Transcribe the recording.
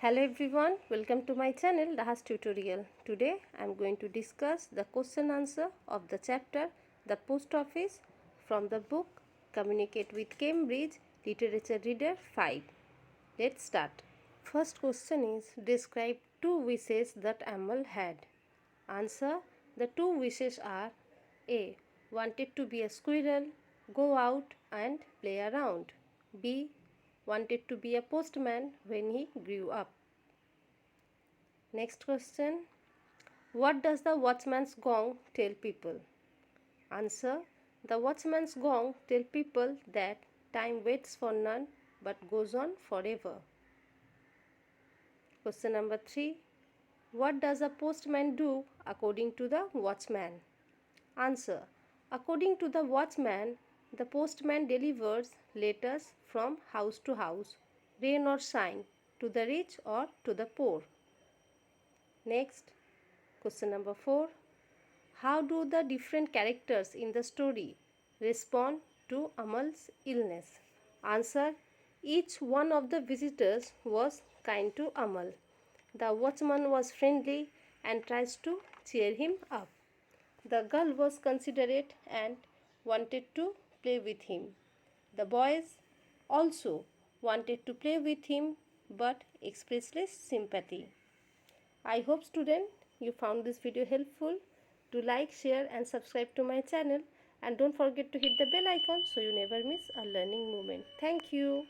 Hello everyone, welcome to my channel RaHaz tutorial. Today I am going to discuss the question answer of the chapter The Post Office from the book Communicate with Cambridge Literature Reader 5. Let's start. First question is describe two wishes that Amal had. Answer: the two wishes are A. Wanted to be a squirrel, go out and play around. B. Wanted to be a postman when he grew up. Next question. What does the watchman's gong tell people? Answer: the watchman's gong tell people that time waits for none but goes on forever. Question number 3. What does a postman do according to the watchman? Answer: according to the watchman, the postman delivers letters from house to house, rain or shine, to the rich or to the poor. Next, question number 4. How do the different characters in the story respond to Amal's illness? Answer: each one of the visitors was kind to Amal. The watchman was friendly and tries to cheer him up. The girl was considerate and wanted to play with him. The boys also wanted to play with him but expressed less sympathy. I hope students you found this video helpful. Do like, share and subscribe to my channel, and don't forget to hit the bell icon so you never miss a learning moment. Thank you.